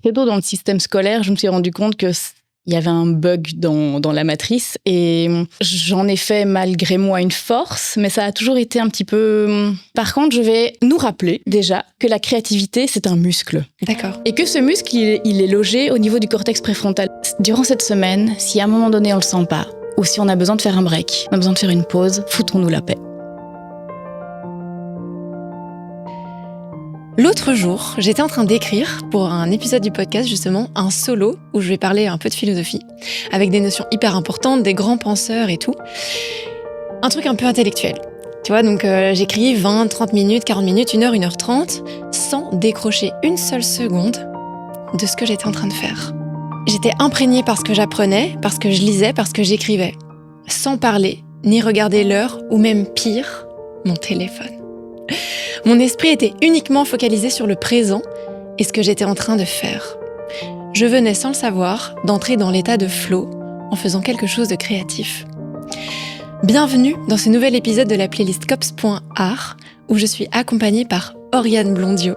Très tôt dans le système scolaire, je me suis rendu compte qu'il y avait un bug dans la matrice et j'en ai fait malgré moi une force, mais ça a toujours été un petit peu... Par contre, je vais nous rappeler déjà que la créativité, c'est un muscle. D'accord. Et que ce muscle, il est logé au niveau du cortex préfrontal. Durant cette semaine, si à un moment donné on le sent pas, ou si on a besoin de faire un break, on a besoin de faire une pause, foutons-nous la paix. L'autre jour, j'étais en train d'écrire pour un épisode du podcast justement un solo où je vais parler un peu de philosophie avec des notions hyper importantes, des grands penseurs et tout. Un truc un peu intellectuel. Tu vois, donc j'écris 20, 30 minutes, 40 minutes, 1 heure, 1h30 sans décrocher une seule seconde de ce que j'étais en train de faire. J'étais imprégnée par ce que j'apprenais, par ce que je lisais, par ce que j'écrivais, sans parler, ni regarder l'heure ou même pire, mon téléphone. Mon esprit était uniquement focalisé sur le présent et ce que j'étais en train de faire. Je venais sans le savoir d'entrer dans l'état de flow en faisant quelque chose de créatif. Bienvenue dans ce nouvel épisode de la playlist Cops.art où je suis accompagnée par Oriane Blondiot,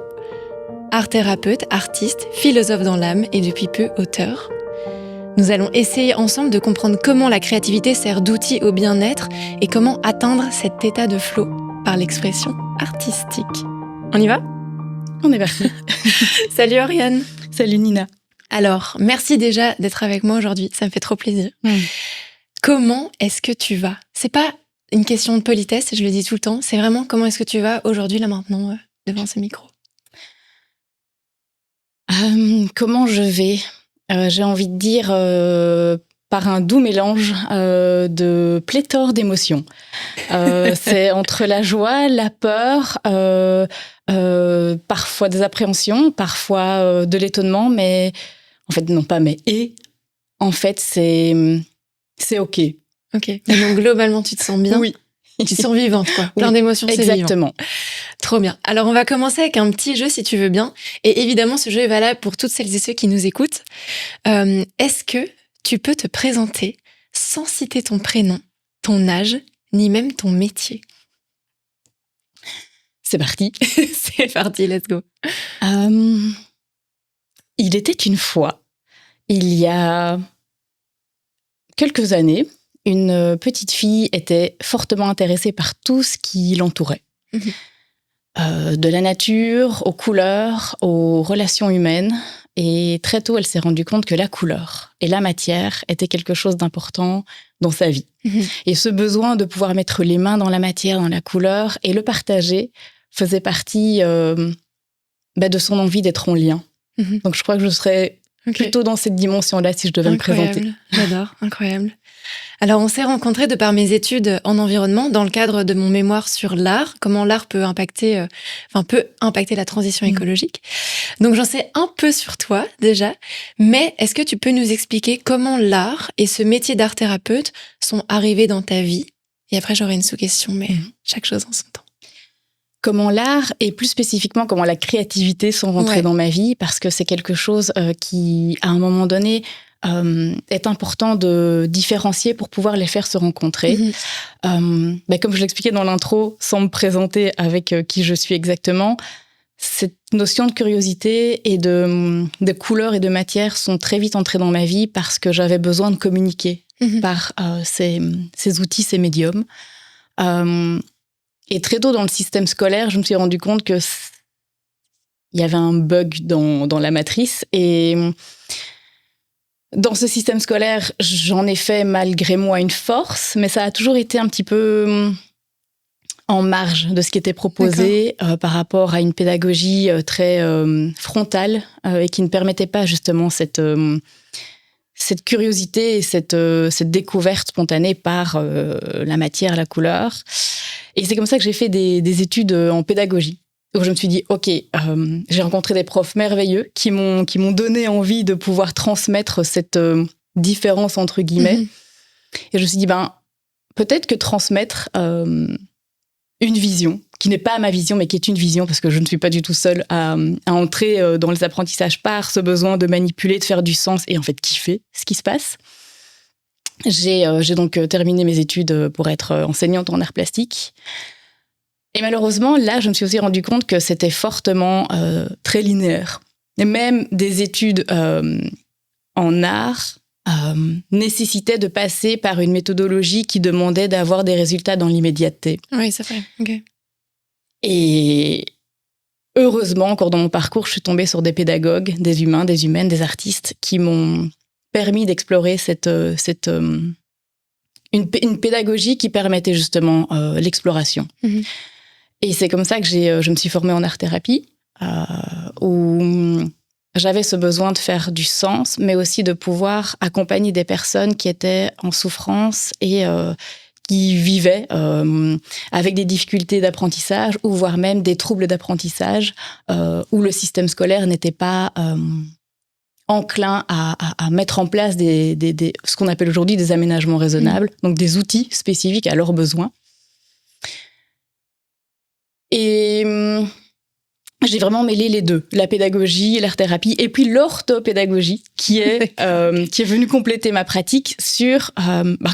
art thérapeute, artiste, philosophe dans l'âme et depuis peu auteur. Nous allons essayer ensemble de comprendre comment la créativité sert d'outil au bien-être et comment atteindre cet état de flow par l'expression artistique. On y va ? On est parti. Salut Oriane. Salut Nina. Alors, merci déjà d'être avec moi aujourd'hui, ça me fait trop plaisir. Comment est-ce que tu vas ? C'est pas une question de politesse, je le dis tout le temps, c'est vraiment comment est-ce que tu vas aujourd'hui, là maintenant, devant ce micro ? Comment je vais ? J'ai envie de dire par un doux mélange de pléthore d'émotions. C'est entre la joie, la peur, parfois des appréhensions, parfois de l'étonnement, mais en fait, non pas mais et. En fait, c'est OK. Ok. Et donc, globalement, tu te sens bien ? Oui. Tu te sens vivante, quoi. Plein d'émotions, c'est exactement. vivant. Trop bien. Alors, on va commencer avec un petit jeu, si tu veux bien. Et évidemment, ce jeu est valable pour toutes celles et ceux qui nous écoutent. Est-ce que tu peux te présenter sans citer ton prénom, ton âge, ni même ton métier ? C'est parti. C'est parti, let's go. Il était une fois, il y a quelques années, une petite fille était fortement intéressée par tout ce qui l'entourait. De la nature, aux couleurs, aux relations humaines. Et très tôt, elle s'est rendue compte que la couleur et la matière étaient quelque chose d'important dans sa vie. Et ce besoin de pouvoir mettre les mains dans la matière, dans la couleur, et le partager faisait partie de son envie d'être en lien. Donc je crois que je serais plutôt dans cette dimension-là si je devais me présenter. J'adore, incroyable. Alors, on s'est rencontrés de par mes études en environnement dans le cadre de mon mémoire sur l'art, comment l'art peut impacter la transition écologique. Donc, j'en sais un peu sur toi déjà, mais est-ce que tu peux nous expliquer comment l'art et ce métier d'art thérapeute sont arrivés dans ta vie ? Et après, j'aurai une sous-question, mais chaque chose en son temps. Comment l'art et plus spécifiquement comment la créativité sont rentrées dans ma vie, parce que c'est quelque chose qui, à un moment donné, est important de différencier pour pouvoir les faire se rencontrer. Comme je l'expliquais dans l'intro, sans me présenter avec qui je suis exactement, cette notion de curiosité et de couleur et de matière sont très vite entrées dans ma vie parce que j'avais besoin de communiquer par ces outils, ces médiums. Et très tôt dans le système scolaire, je me suis rendu compte qu'il y avait un bug dans la matrice. Et dans ce système scolaire, j'en ai fait malgré moi une force, mais ça a toujours été un petit peu en marge de ce qui était proposé par rapport à une pédagogie très frontale et qui ne permettait pas justement cette curiosité et cette découverte spontanée par la matière, la couleur. Et c'est comme ça que j'ai fait des études en pédagogie. Donc je me suis dit, OK, j'ai rencontré des profs merveilleux qui m'ont donné envie de pouvoir transmettre cette différence entre guillemets. Et je me suis dit, peut-être que transmettre une vision, qui n'est pas ma vision, mais qui est une vision, parce que je ne suis pas du tout seule à entrer dans les apprentissages par ce besoin de manipuler, de faire du sens et en fait kiffer ce qui se passe. J'ai donc terminé mes études pour être enseignante en arts plastiques. Et malheureusement, là, je me suis aussi rendu compte que c'était fortement très linéaire. Et même des études en art nécessitaient de passer par une méthodologie qui demandait d'avoir des résultats dans l'immédiateté. Oui, c'est vrai. Okay. Et heureusement, encore dans mon parcours, je suis tombée sur des pédagogues, des humains, des humaines, des artistes qui m'ont permis d'explorer une pédagogie qui permettait justement l'exploration. Mm-hmm. Et c'est comme ça que je me suis formée en art-thérapie, où j'avais ce besoin de faire du sens, mais aussi de pouvoir accompagner des personnes qui étaient en souffrance et qui vivaient avec des difficultés d'apprentissage ou voire même des troubles d'apprentissage où le système scolaire n'était pas enclin à mettre en place ce qu'on appelle aujourd'hui des aménagements raisonnables, donc des outils spécifiques à leurs besoins. Et j'ai vraiment mêlé les deux, la pédagogie, l'art-thérapie, et puis l'orthopédagogie, qui est venue compléter ma pratique sur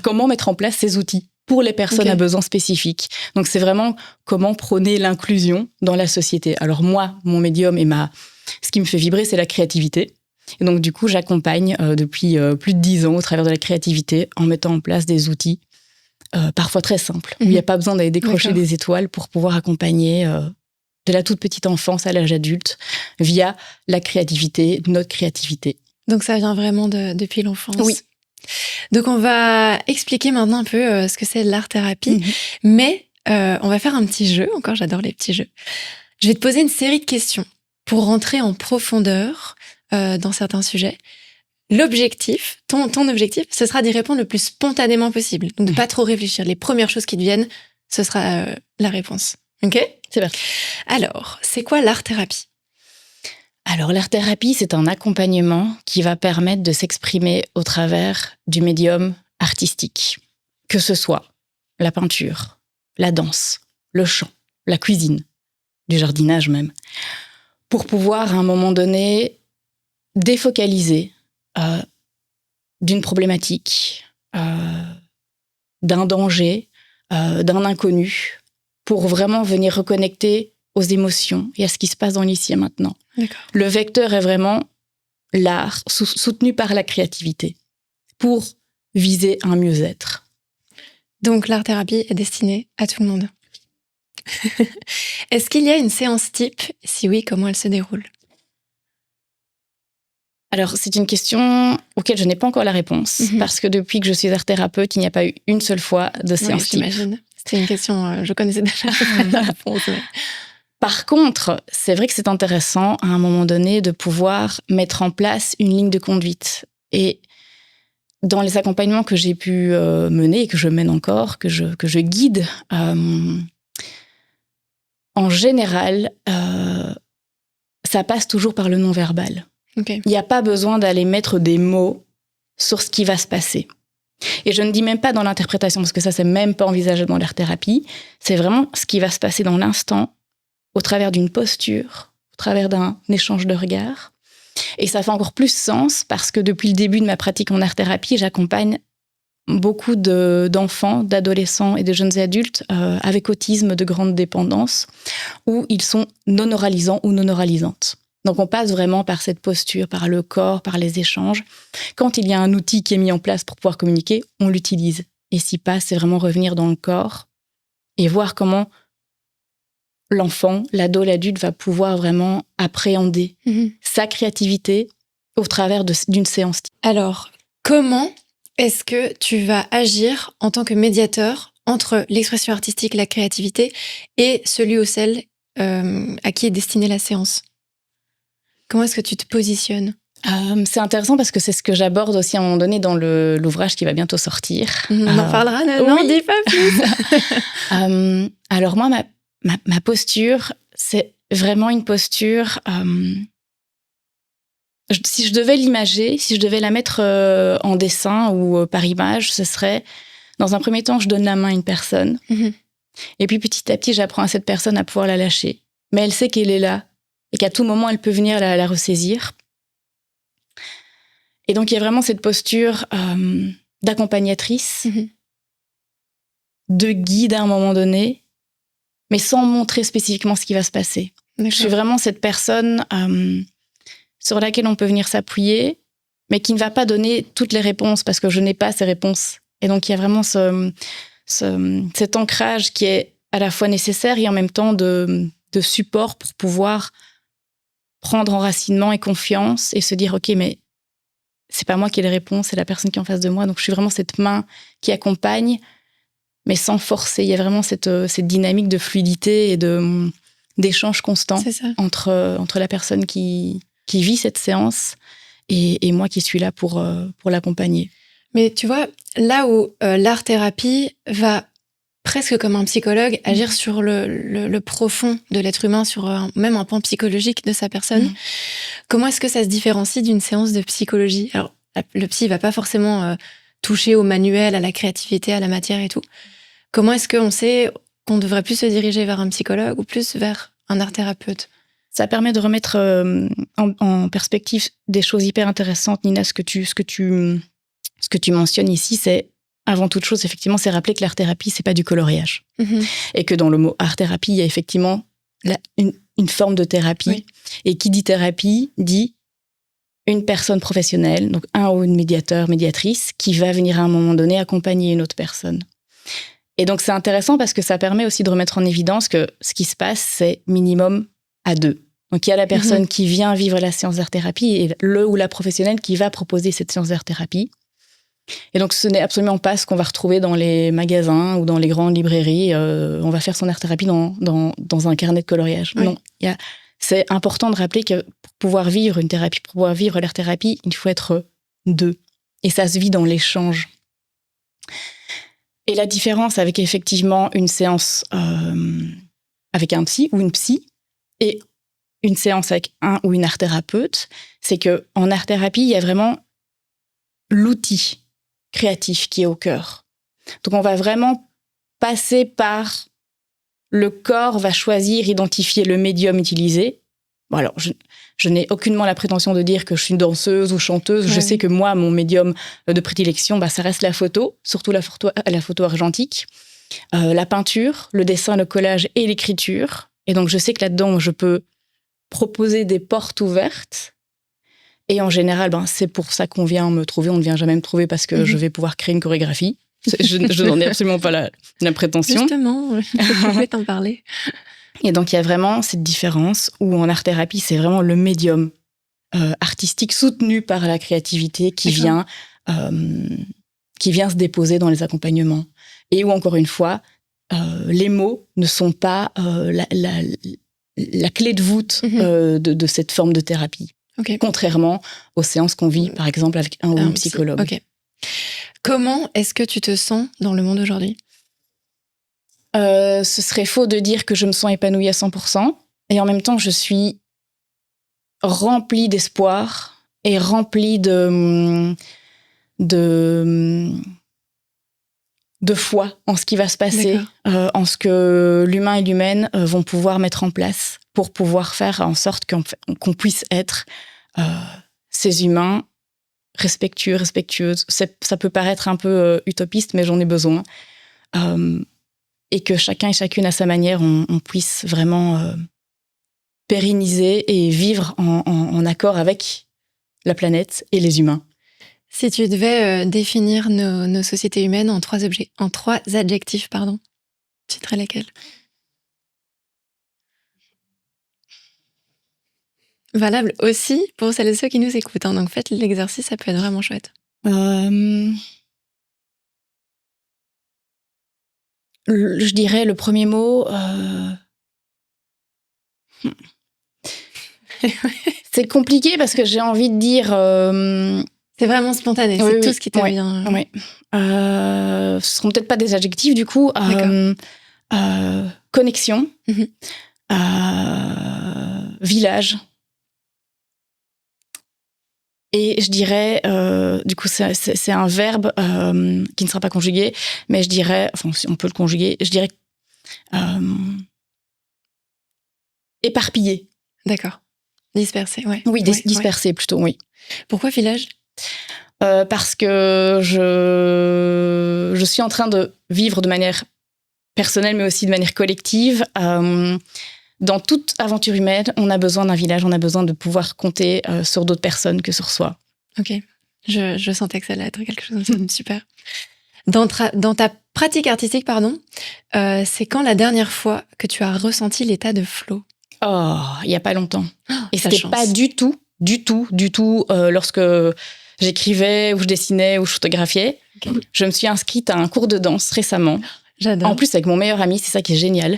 comment mettre en place ces outils pour les personnes à besoins spécifiques. Donc, c'est vraiment comment prôner l'inclusion dans la société. Alors moi, mon médium et ce qui me fait vibrer, c'est la créativité. Et donc, du coup, j'accompagne depuis plus de 10 ans au travers de la créativité en mettant en place des outils parfois très simples, où il n'y a pas besoin d'aller décrocher des étoiles pour pouvoir accompagner de la toute petite enfance à l'âge adulte via la créativité, notre créativité. Donc, ça vient vraiment depuis l'enfance. Oui. Donc, on va expliquer maintenant un peu ce que c'est l'art-thérapie, mais on va faire un petit jeu. Encore, j'adore les petits jeux. Je vais te poser une série de questions pour rentrer en profondeur dans certains sujets. L'objectif, ton objectif, ce sera d'y répondre le plus spontanément possible. Donc, de pas trop réfléchir. Les premières choses qui te viennent, ce sera la réponse. OK ? C'est parti. Alors, c'est quoi l'art-thérapie ? Alors, l'art-thérapie, c'est un accompagnement qui va permettre de s'exprimer au travers du médium artistique. Que ce soit la peinture, la danse, le chant, la cuisine, du jardinage même. Pour pouvoir, à un moment donné, défocaliser d'une problématique, d'un danger, d'un inconnu, pour vraiment venir reconnecter aux émotions et à ce qui se passe dans l'ici et maintenant. D'accord. Le vecteur est vraiment l'art soutenu par la créativité pour viser un mieux-être. Donc l'art-thérapie est destinée à tout le monde. Est-ce qu'il y a une séance type ? Si oui, comment elle se déroule ? Alors, c'est une question auquel je n'ai pas encore la réponse, parce que depuis que je suis art-thérapeute, il n'y a pas eu une seule fois de séance type. J'imagine. C'était une question, je connaissais déjà la réponse. Mais... Par contre, c'est vrai que c'est intéressant, à un moment donné, de pouvoir mettre en place une ligne de conduite. Et dans les accompagnements que j'ai pu mener, et que je mène encore, que je guide, en général, ça passe toujours par le non-verbal. Okay. Il n'y a pas besoin d'aller mettre des mots sur ce qui va se passer. Et je ne dis même pas dans l'interprétation, parce que ça, c'est même pas envisageable dans l'art-thérapie. C'est vraiment ce qui va se passer dans l'instant, au travers d'une posture, au travers d'un échange de regards. Et ça fait encore plus sens, parce que depuis le début de ma pratique en art-thérapie, j'accompagne beaucoup d'enfants, d'adolescents et de jeunes adultes avec autisme de grande dépendance, où ils sont non-oralisants ou non-oralisantes. Donc, on passe vraiment par cette posture, par le corps, par les échanges. Quand il y a un outil qui est mis en place pour pouvoir communiquer, on l'utilise. Et s'y passe, c'est vraiment revenir dans le corps et voir comment l'enfant, l'ado, l'adulte va pouvoir vraiment appréhender sa créativité au travers d'une séance. Alors, comment est-ce que tu vas agir en tant que médiateur entre l'expression artistique, la créativité et celui ou celle à qui est destinée la séance ? Comment est-ce que tu te positionnes ? C'est intéressant parce que c'est ce que j'aborde aussi à un moment donné dans l'ouvrage qui va bientôt sortir. On en parlera, non, dis pas plus. Alors moi, ma posture, c'est vraiment une posture... si je devais l'imager, si je devais la mettre en dessin ou par image, ce serait, dans un premier temps, je donne la main à une personne. Et puis petit à petit, j'apprends à cette personne à pouvoir la lâcher. Mais elle sait qu'elle est là. Et qu'à tout moment, elle peut venir la ressaisir. Et donc, il y a vraiment cette posture d'accompagnatrice, de guide à un moment donné, mais sans montrer spécifiquement ce qui va se passer. D'accord. Je suis vraiment cette personne, sur laquelle on peut venir s'appuyer, mais qui ne va pas donner toutes les réponses parce que je n'ai pas ces réponses. Et donc, il y a vraiment cet ancrage qui est à la fois nécessaire et en même temps de support pour pouvoir prendre enracinement et confiance et se dire, OK, mais c'est pas moi qui ai les réponses, c'est la personne qui est en face de moi. Donc, je suis vraiment cette main qui accompagne, mais sans forcer. Il y a vraiment cette dynamique de fluidité et d'échange constant entre la personne qui vit cette séance et moi qui suis là pour l'accompagner. Mais tu vois, là où l'art-thérapie va presque comme un psychologue agir sur le profond de l'être humain, sur même un pan psychologique de sa personne, comment est-ce que ça se différencie d'une séance de psychologie? Alors, le psy va pas forcément toucher au manuel, à la créativité, à la matière et tout. Comment est-ce qu'on sait qu'on devrait plus se diriger vers un psychologue ou plus vers un art-thérapeute? Ça permet de remettre en perspective des choses hyper intéressantes, Nina. Ce que tu mentionnes ici, c'est avant toute chose, effectivement, c'est rappeler que l'art-thérapie, c'est pas du coloriage. Et que dans le mot art-thérapie, il y a effectivement une forme de thérapie. Oui. Et qui dit thérapie, dit une personne professionnelle, donc un ou une médiateur, médiatrice, qui va venir à un moment donné accompagner une autre personne. Et donc, c'est intéressant parce que ça permet aussi de remettre en évidence que ce qui se passe, c'est minimum à deux. Donc, il y a la personne qui vient vivre la séance d'art-thérapie et le ou la professionnelle qui va proposer cette séance d'art-thérapie. Et donc, ce n'est absolument pas ce qu'on va retrouver dans les magasins ou dans les grandes librairies. On va faire son art-thérapie dans un carnet de coloriage. Oui. Non, c'est important de rappeler que pour pouvoir vivre une thérapie, pour pouvoir vivre l'art-thérapie, il faut être deux. Et ça se vit dans l'échange. Et la différence avec effectivement une séance avec un psy ou une psy et une séance avec un ou une art-thérapeute, c'est qu'en art-thérapie, il y a vraiment l'outil créatif qui est au cœur. Donc, on va vraiment passer par le corps, va choisir, identifier le médium utilisé. Bon, alors, je n'ai aucunement la prétention de dire que je suis une danseuse ou chanteuse. Ouais. Je sais que moi, mon médium de prédilection, ça reste la photo, surtout la photo argentique, la peinture, le dessin, le collage et l'écriture. Et donc, je sais que là-dedans, je peux proposer des portes ouvertes. Et en général, c'est pour ça qu'on vient me trouver. On ne vient jamais me trouver parce que je vais pouvoir créer une chorégraphie. Je n'en ai absolument pas la prétention. Justement, je pouvais t'en parler. Et donc, il y a vraiment cette différence où en art-thérapie, c'est vraiment le médium artistique soutenu par la créativité qui vient se déposer dans les accompagnements. Et où, encore une fois, les mots ne sont pas la clé de voûte de cette forme de thérapie. Okay. Contrairement aux séances qu'on vit, par exemple, avec un ou une psychologue. Okay. Comment est-ce que tu te sens dans le monde aujourd'hui ? Ce serait faux de dire que je me sens épanouie à 100%. Et en même temps, je suis remplie d'espoir et remplie de foi en ce qui va se passer, en ce que l'humain et l'humaine vont pouvoir mettre en place pour pouvoir faire en sorte qu'on puisse être ces humains respectueux, respectueuses. Ça peut paraître un peu utopiste, mais j'en ai besoin. Et que chacun et chacune à sa manière, on puisse vraiment pérenniser et vivre en accord avec la planète et les humains. Si tu devais définir nos sociétés humaines en trois adjectifs, tu dirais lesquels ? Valable aussi pour celles et ceux qui nous écoutent. Donc faites l'exercice, ça peut être vraiment chouette. Je dirais le premier mot. C'est compliqué parce que j'ai envie de dire. C'est vraiment spontané, c'est tout ce qui te vient. Oui. Ce seront peut-être pas des adjectifs du coup. Connexion, village. Et je dirais, du coup, c'est un verbe qui ne sera pas conjugué, mais je dirais, on peut le conjuguer, je dirais éparpillé. D'accord. Dispersé, ouais. Oui, dispersé plutôt, oui. Pourquoi village ? Parce que je suis en train de vivre de manière personnelle, mais aussi de manière collective, dans toute aventure humaine, on a besoin d'un village, on a besoin de pouvoir compter sur d'autres personnes que sur soi. Ok, je sentais que ça allait être quelque chose de super. Dans ta pratique artistique, c'est quand la dernière fois que tu as ressenti l'état de flow? Oh, il n'y a pas longtemps. Et la c'était chance. pas du tout lorsque j'écrivais ou je dessinais ou je photographiais. Okay. Je me suis inscrite à un cours de danse récemment. J'adore. En plus, avec mon meilleur ami, c'est ça qui est génial,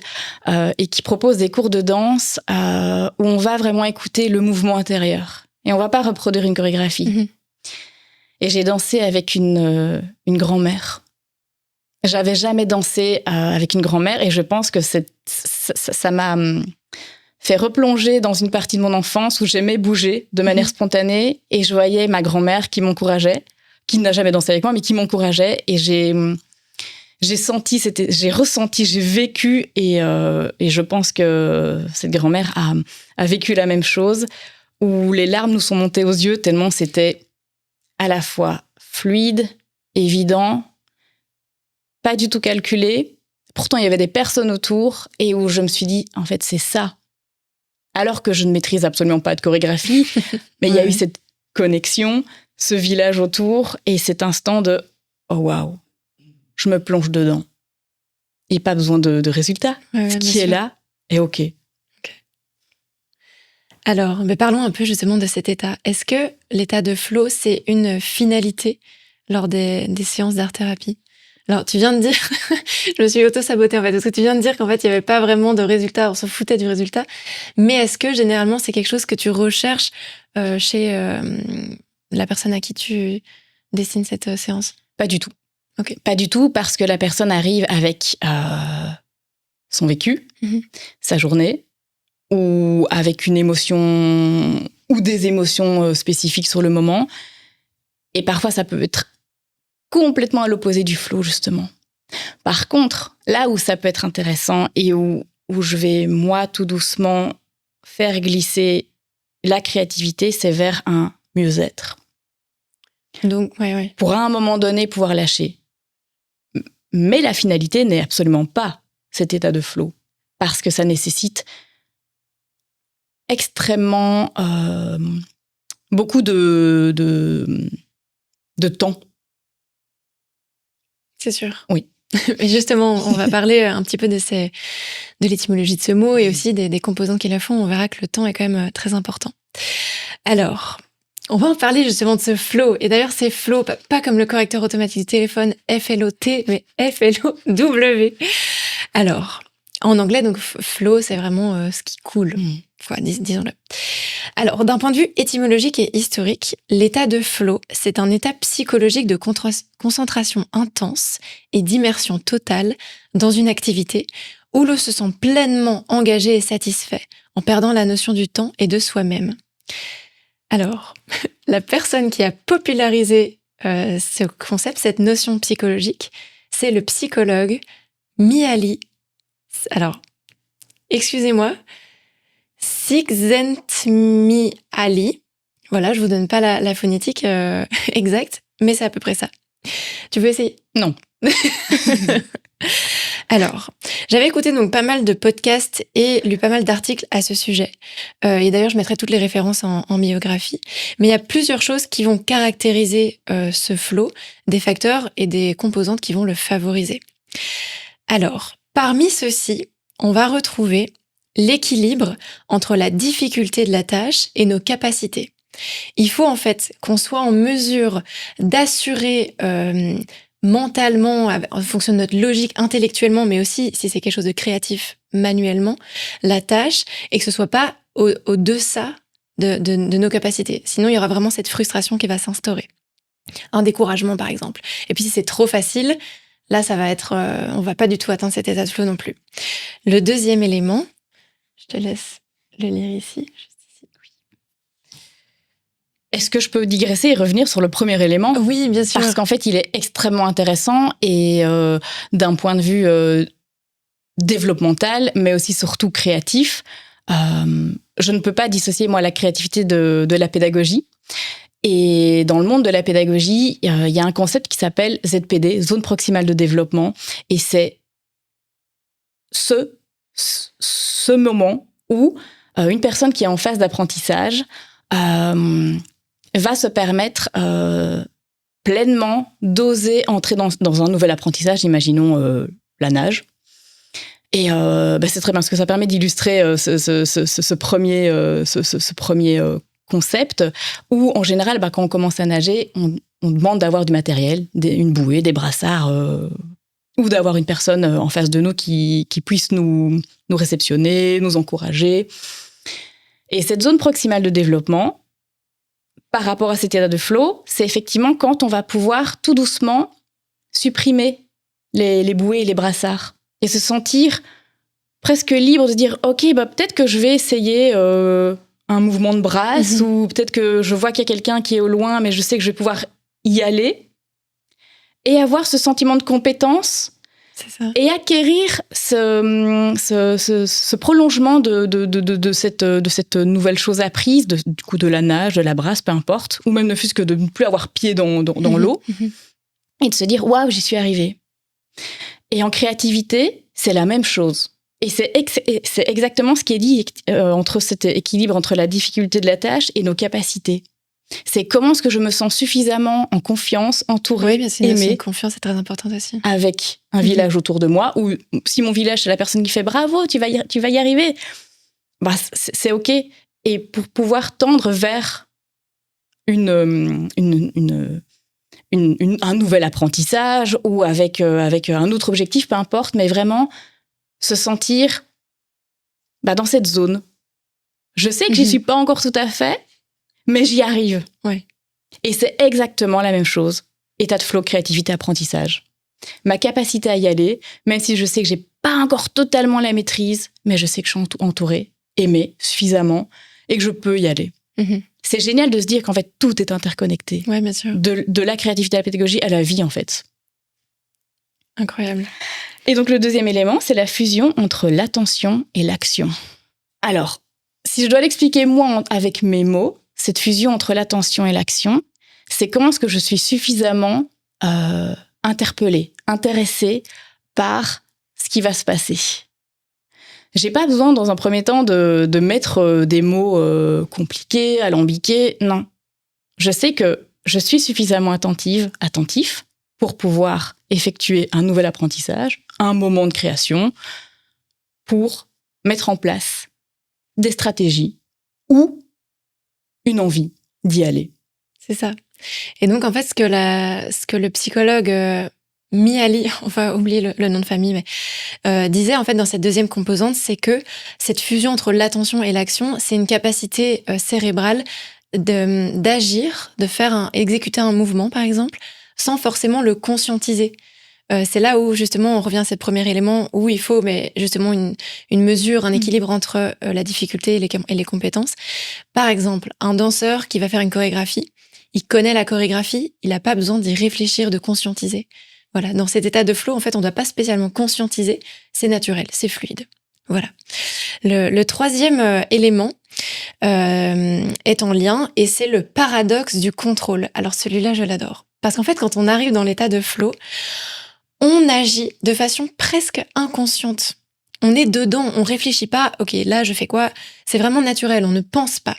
et qui propose des cours de danse où on va vraiment écouter le mouvement intérieur. Et on va pas reproduire une chorégraphie. Mm-hmm. Et j'ai dansé avec une grand-mère. J'avais jamais dansé avec une grand-mère et je pense que ça m'a fait replonger dans une partie de mon enfance où j'aimais bouger de manière spontanée et je voyais ma grand-mère qui m'encourageait, qui n'a jamais dansé avec moi, mais qui m'encourageait et j'ai senti, j'ai ressenti, j'ai vécu et je pense que cette grand-mère a vécu la même chose où les larmes nous sont montées aux yeux tellement c'était à la fois fluide, évident, pas du tout calculé. Pourtant, il y avait des personnes autour et où je me suis dit, en fait, c'est ça. Alors que je ne maîtrise absolument pas de chorégraphie, mais il y a eu cette connexion, ce village autour et cet instant de « Oh, waouh, je me plonge dedans. » Et pas besoin de résultat. Ce qui est là est OK. Alors, mais parlons un peu justement de cet état. Est-ce que l'état de flow, c'est une finalité lors des séances d'art-thérapie? Alors, tu viens de dire, je me suis auto-sabotée en fait, parce que tu viens de dire qu'en fait, il n'y avait pas vraiment de résultat, on s'en foutait du résultat. Mais est-ce que généralement, c'est quelque chose que tu recherches chez la personne à qui tu dessines cette séance? Pas du tout. Okay. Pas du tout, parce que la personne arrive avec son vécu, sa journée, ou avec une émotion ou des émotions spécifiques sur le moment. Et parfois, ça peut être complètement à l'opposé du flow, justement. Par contre, là où ça peut être intéressant et où je vais, moi, tout doucement, faire glisser la créativité, c'est vers un mieux-être. Donc, ouais. Pour à un moment donné, pouvoir lâcher. Mais la finalité n'est absolument pas cet état de flow, parce que ça nécessite extrêmement beaucoup de temps. C'est sûr. Oui. Mais justement, on va parler un petit peu de l'étymologie de ce mot et aussi des composants qui la font. On verra que le temps est quand même très important. Alors, on va en parler justement de ce flow. Et d'ailleurs, c'est flow, pas comme le correcteur automatique du téléphone, F-L-O-T, mais F-L-O-W. Alors, en anglais, donc flow, c'est vraiment ce qui coule. Disons-le. Alors, d'un point de vue étymologique et historique, l'état de flow, c'est un état psychologique de concentration intense et d'immersion totale dans une activité où l'on se sent pleinement engagé et satisfait, en perdant la notion du temps et de soi-même. Alors, la personne qui a popularisé ce concept, cette notion psychologique, c'est le psychologue Mihaly. Alors, excusez-moi, Csikszentmihalyi. Voilà, je vous donne pas la phonétique exacte, mais c'est à peu près ça. Tu veux essayer? Non. Alors, j'avais écouté donc pas mal de podcasts et lu pas mal d'articles à ce sujet. Et d'ailleurs, je mettrai toutes les références en biographie. Mais il y a plusieurs choses qui vont caractériser ce flow, des facteurs et des composantes qui vont le favoriser. Alors, parmi ceux-ci, on va retrouver l'équilibre entre la difficulté de la tâche et nos capacités. Il faut en fait qu'on soit en mesure d'assurer mentalement, en fonction de notre logique, intellectuellement, mais aussi, si c'est quelque chose de créatif, manuellement, la tâche, et que ce soit pas au-deçà de nos capacités. Sinon, il y aura vraiment cette frustration qui va s'instaurer. Un découragement, par exemple. Et puis, si c'est trop facile, là, ça va être... on va pas du tout atteindre cet état de flow non plus. Le deuxième élément, je te laisse le lire ici. Est-ce que je peux digresser et revenir sur le premier élément? Oui, bien sûr. Parce qu'en fait, il est extrêmement intéressant et d'un point de vue développemental, mais aussi surtout créatif, je ne peux pas dissocier, moi, la créativité de la pédagogie. Et dans le monde de la pédagogie, il y a un concept qui s'appelle ZPD, zone proximale de développement. Et c'est ce moment où une personne qui est en phase d'apprentissage va se permettre pleinement d'oser entrer dans un nouvel apprentissage, imaginons la nage. Et c'est très bien, parce que ça permet d'illustrer ce premier concept, où en général, quand on commence à nager, on demande d'avoir du matériel, une bouée, des brassards, ou d'avoir une personne en face de nous qui puisse nous réceptionner, nous encourager. Et cette zone proximale de développement, par rapport à cet état de flow, c'est effectivement quand on va pouvoir tout doucement supprimer les bouées et les brassards et se sentir presque libre de dire « Ok, peut-être que je vais essayer un mouvement de brasse ou peut-être que je vois qu'il y a quelqu'un qui est au loin, mais je sais que je vais pouvoir y aller. » Et avoir ce sentiment de compétence et acquérir ce prolongement de cette nouvelle chose apprise, du coup de la nage, de la brasse, peu importe, ou même ne fût-ce que de ne plus avoir pied dans l'eau, et de se dire « Waouh, j'y suis arrivée ». Et en créativité, c'est la même chose. Et c'est exactement ce qui est dit entre cet équilibre entre la difficulté de la tâche et nos capacités. C'est comment est-ce que je me sens suffisamment en confiance, entourée, aimée. La confiance est très importante aussi. Avec un village autour de moi, ou si mon village, c'est la personne qui fait « Bravo, tu vas y arriver », c'est OK. Et pour pouvoir tendre vers un nouvel apprentissage ou avec un autre objectif, peu importe, mais vraiment se sentir dans cette zone. Je sais que j'y suis pas encore tout à fait, mais j'y arrive. Ouais. Et c'est exactement la même chose. État de flow, créativité, apprentissage. Ma capacité à y aller, même si je sais que j'ai pas encore totalement la maîtrise, mais je sais que je suis entourée, aimée suffisamment et que je peux y aller. C'est génial de se dire qu'en fait, tout est interconnecté. Ouais, bien sûr. De la créativité à la pédagogie à la vie, en fait. Incroyable. Et donc, le deuxième élément, c'est la fusion entre l'attention et l'action. Alors, si je dois l'expliquer moi avec mes mots, cette fusion entre l'attention et l'action, c'est comment est-ce que je suis suffisamment interpellée, intéressée par ce qui va se passer. J'ai pas besoin, dans un premier temps, de mettre des mots compliqués, alambiqués. Non. Je sais que je suis suffisamment attentif pour pouvoir effectuer un nouvel apprentissage, un moment de création, pour mettre en place des stratégies ou une envie d'y aller. C'est ça. Et donc, en fait, ce que le psychologue Mihaly, on va oublier le nom de famille, mais disait en fait dans cette deuxième composante, c'est que cette fusion entre l'attention et l'action, c'est une capacité cérébrale d'agir, de exécuter un mouvement, par exemple, sans forcément le conscientiser. C'est là où, justement, on revient à ce premier élément où il faut justement une mesure, un équilibre entre la difficulté et les compétences. Par exemple, un danseur qui va faire une chorégraphie, il connaît la chorégraphie, il n'a pas besoin d'y réfléchir, de conscientiser. Voilà, dans cet état de flow, en fait, on ne doit pas spécialement conscientiser, c'est naturel, c'est fluide. Voilà. Le troisième élément est en lien et c'est le paradoxe du contrôle. Alors celui-là, je l'adore. Parce qu'en fait, quand on arrive dans l'état de flow, on agit de façon presque inconsciente. On est dedans, on réfléchit pas, ok, là je fais quoi? C'est vraiment naturel, on ne pense pas.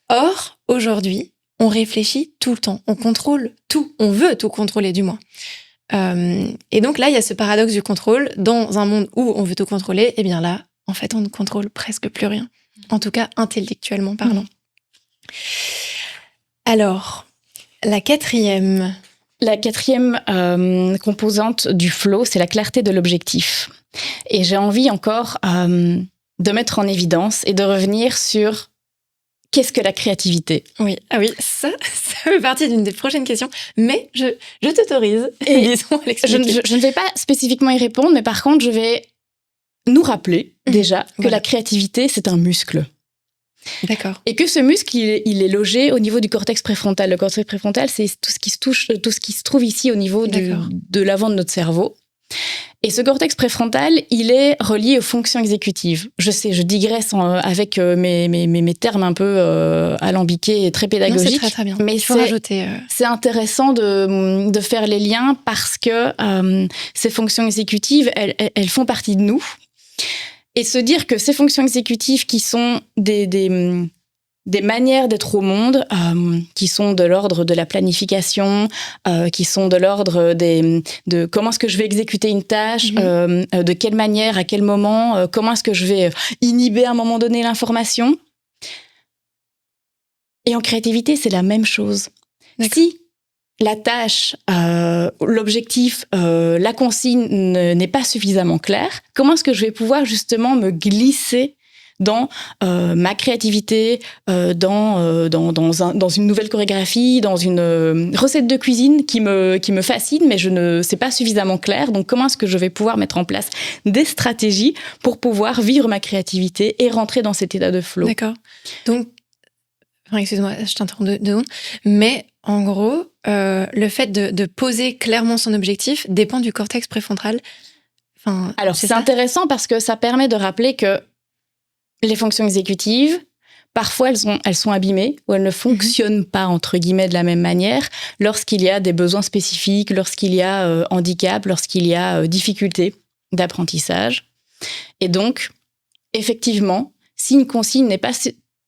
Or, aujourd'hui, on réfléchit tout le temps, on contrôle tout, on veut tout contrôler du moins. Et donc là, il y a ce paradoxe du contrôle. Dans un monde où on veut tout contrôler, eh bien là, en fait, on ne contrôle presque plus rien. En tout cas, intellectuellement parlant. Alors, la quatrième composante du flow, c'est la clarté de l'objectif. Et j'ai envie encore de mettre en évidence et de revenir sur qu'est-ce que la créativité. Oui, ça fait partie d'une des prochaines questions, mais je t'autorise, disons, à l'expliquer. Je ne vais pas spécifiquement y répondre, mais par contre, je vais nous rappeler déjà que la créativité, c'est un muscle. D'accord. Et que ce muscle, il est logé au niveau du cortex préfrontal. Le cortex préfrontal, c'est tout ce qui se trouve ici au niveau de l'avant de notre cerveau. Et ce cortex préfrontal, il est relié aux fonctions exécutives. Je sais, je digresse avec mes termes un peu alambiqués et très pédagogiques. Non, c'est très très bien. Mais c'est intéressant de faire les liens parce que ces fonctions exécutives, elles font partie de nous. Et se dire que ces fonctions exécutives qui sont des manières d'être au monde, qui sont de l'ordre de la planification, qui sont de l'ordre de comment est-ce que je vais exécuter une tâche, de quelle manière, à quel moment, comment est-ce que je vais inhiber à un moment donné l'information. Et en créativité, c'est la même chose. D'accord. Si la tâche, l'objectif, la consigne n'est pas suffisamment claire, comment est-ce que je vais pouvoir justement me glisser dans ma créativité, dans une nouvelle chorégraphie, dans une recette de cuisine qui me fascine, mais c'est pas suffisamment clair. Donc, comment est-ce que je vais pouvoir mettre en place des stratégies pour pouvoir vivre ma créativité et rentrer dans cet état de flow? D'accord. Donc, excuse-moi, je t'interromps 2 secondes, mais en gros, le fait de poser clairement son objectif dépend du cortex préfrontal. Alors, c'est intéressant parce que ça permet de rappeler que les fonctions exécutives, parfois, elles sont abîmées ou elles ne fonctionnent pas, entre guillemets, de la même manière lorsqu'il y a des besoins spécifiques, lorsqu'il y a handicap, lorsqu'il y a difficulté d'apprentissage. Et donc, effectivement, si une consigne n'est pas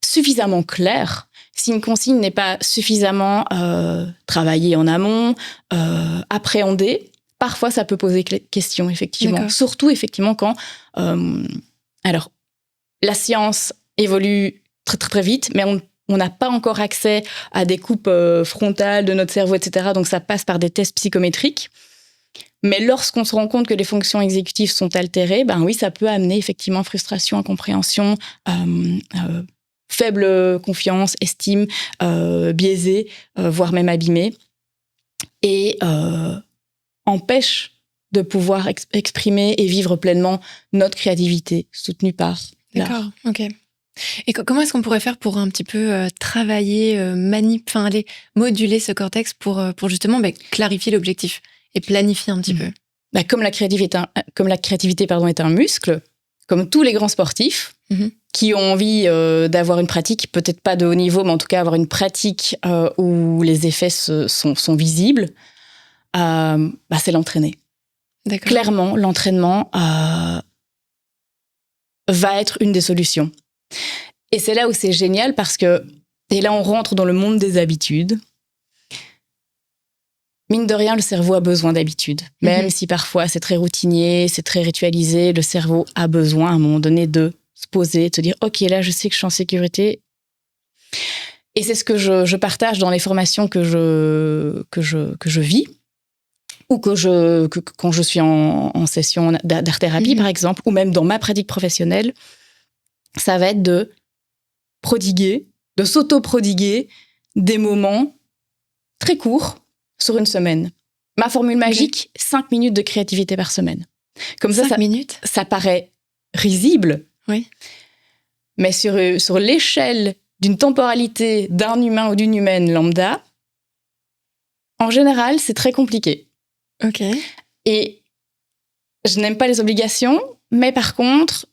suffisamment claire, si une consigne n'est pas suffisamment travaillée en amont, appréhendée, parfois, ça peut poser question, effectivement. D'accord. Surtout, effectivement, quand... alors, la science évolue très, très, très vite, mais on n'a pas encore accès à des coupes frontales de notre cerveau, etc. Donc, ça passe par des tests psychométriques. Mais lorsqu'on se rend compte que les fonctions exécutives sont altérées, ben oui, ça peut amener effectivement frustration, incompréhension, faible confiance, estime, biaisée, voire même abîmée. Et empêche de pouvoir exprimer et vivre pleinement notre créativité, soutenue par l'art. D'accord, ok. Et comment est-ce qu'on pourrait faire pour un petit peu travailler, aller moduler ce cortex pour justement clarifier l'objectif et planifier un petit peu? Comme la créativité est un muscle, comme tous les grands sportifs qui ont envie d'avoir une pratique, peut-être pas de haut niveau, mais en tout cas avoir une pratique où les effets sont visibles, c'est l'entraîner. D'accord. Clairement, l'entraînement va être une des solutions. Et c'est là où c'est génial parce que, et là on rentre dans le monde des habitudes. Mine de rien, le cerveau a besoin d'habitudes. Même si parfois c'est très routinier, c'est très ritualisé, le cerveau a besoin à un moment donné de se poser, de se dire « Ok, là je sais que je suis en sécurité ». Et c'est ce que je partage dans les formations que je vis, ou quand je suis en session d'art-thérapie, par exemple, ou même dans ma pratique professionnelle, ça va être de s'auto-prodiguer des moments très courts sur une semaine. Ma formule magique, 5 minutes de créativité par semaine. Comme 5 minutes ? Ça paraît risible, oui. Mais sur l'échelle d'une temporalité d'un humain ou d'une humaine lambda, en général, c'est très compliqué. Ok. Et je n'aime pas les obligations, mais par contre,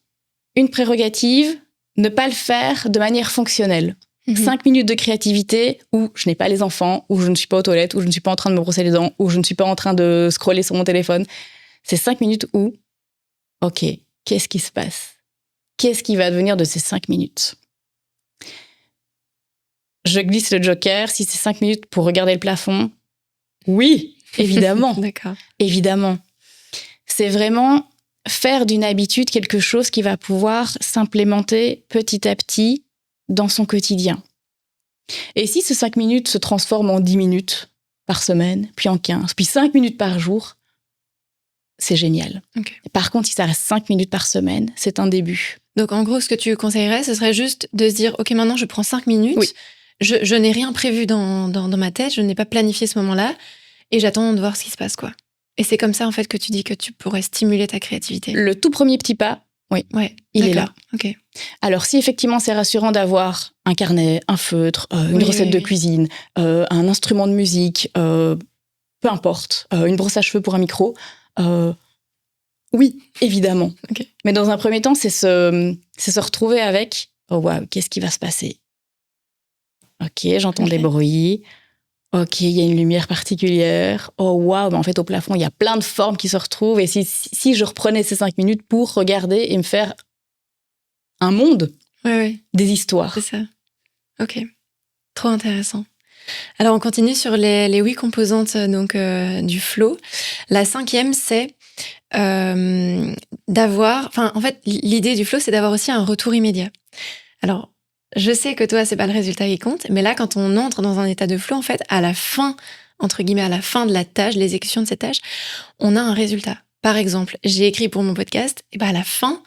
une prérogative, ne pas le faire de manière fonctionnelle. 5 minutes de créativité où je n'ai pas les enfants, où je ne suis pas aux toilettes, où je ne suis pas en train de me brosser les dents, où je ne suis pas en train de scroller sur mon téléphone. C'est 5 minutes où, ok, qu'est-ce qui se passe ? Qu'est-ce qui va devenir de ces 5 minutes ? Je glisse le joker. Si c'est 5 minutes pour regarder le plafond, oui, évidemment. D'accord. Évidemment. C'est vraiment faire d'une habitude quelque chose qui va pouvoir s'implémenter petit à petit dans son quotidien. Et si ces 5 minutes se transforment en 10 minutes par semaine, puis en 15, puis 5 minutes par jour, c'est génial. Okay. Par contre, si ça reste 5 minutes par semaine, c'est un début. Donc, en gros, ce que tu conseillerais, ce serait juste de se dire, OK, maintenant, je prends 5 minutes. Oui. Je n'ai rien prévu dans ma tête. Je n'ai pas planifié ce moment-là. Et j'attends de voir ce qui se passe, quoi. Et c'est comme ça, en fait, que tu dis que tu pourrais stimuler ta créativité. Le tout premier petit pas, oui, ouais, il est là. Okay. Alors, si effectivement, c'est rassurant d'avoir un carnet, un feutre, une recette de cuisine, un instrument de musique, peu importe, une brosse à cheveux pour un micro, oui, évidemment. Okay. Mais dans un premier temps, c'est se retrouver avec « Oh, waouh, qu'est-ce qui va se passer ?» Ok, j'entends des bruits. Ok, il y a une lumière particulière. Oh, waouh, mais en fait, au plafond, il y a plein de formes qui se retrouvent. Et si je reprenais ces 5 minutes pour regarder et me faire un monde, Ouais. des histoires. C'est ça. Ok. Trop intéressant. Alors, on continue sur les 8 composantes donc, du flow. La 5e, c'est d'avoir... Enfin, en fait, l'idée du flow, c'est d'avoir aussi un retour immédiat. Alors, je sais que toi, c'est pas le résultat qui compte, mais là, quand on entre dans un état de flow, en fait, à la fin, entre guillemets, à la fin de la tâche, l'exécution de cette tâche, on a un résultat. Par exemple, j'ai écrit pour mon podcast, et à la fin,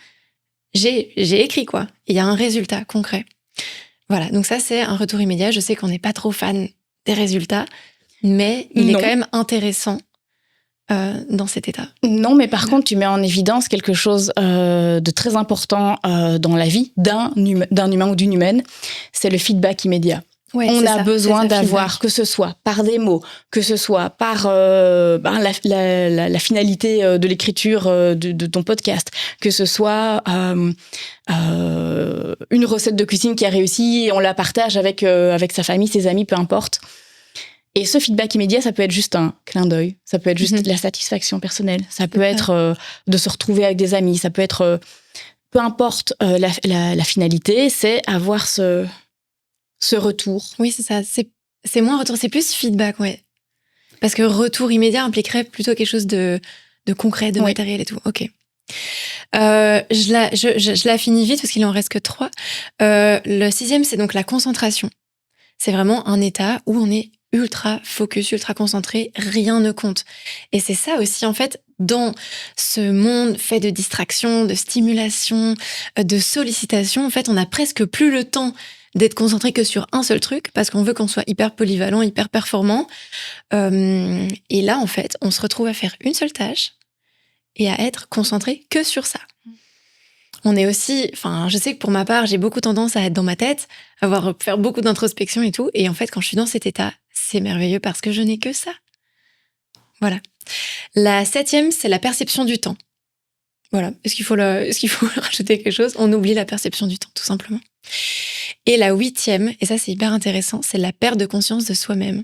j'ai écrit quoi. Il y a un résultat concret. Voilà, donc ça, c'est un retour immédiat. Je sais qu'on n'est pas trop fan des résultats, mais il est quand même intéressant dans cet état. Non, mais par contre, tu mets en évidence quelque chose de très important dans la vie d'un humain ou d'une humaine, c'est le feedback immédiat. Ouais, on a besoin d'avoir, que ce soit par des mots, que ce soit par la finalité de l'écriture de ton podcast, que ce soit une recette de cuisine qui a réussi et on la partage avec sa famille, ses amis, peu importe. Et ce feedback immédiat, ça peut être juste un clin d'œil, ça peut être juste de la satisfaction personnelle, ça peut être de se retrouver avec des amis, ça peut être... peu importe la finalité, c'est avoir ce retour. Oui, c'est ça. C'est moins retour, c'est plus feedback, ouais. Parce que retour immédiat impliquerait plutôt quelque chose de concret, de matériel et tout. Ok. Je la finis vite parce qu'il en reste que 3. Le 6e, c'est donc la concentration. C'est vraiment un état où on est ultra focus, ultra concentré, rien ne compte. Et c'est ça aussi, en fait, dans ce monde fait de distraction, de stimulation, de sollicitation, en fait, on n'a presque plus le temps d'être concentré que sur un seul truc parce qu'on veut qu'on soit hyper polyvalent, hyper performant. Et là, en fait, on se retrouve à faire une seule tâche et à être concentré que sur ça. On est aussi, enfin, je sais que pour ma part, j'ai beaucoup tendance à être dans ma tête, faire beaucoup d'introspection et tout. Et en fait, quand je suis dans cet état, c'est merveilleux parce que je n'ai que ça. Voilà. La 7e, c'est la perception du temps. Voilà. Est-ce qu'il faut rajouter quelque chose ? On oublie la perception du temps, tout simplement. Et la 8e, et ça c'est hyper intéressant, c'est la perte de conscience de soi-même.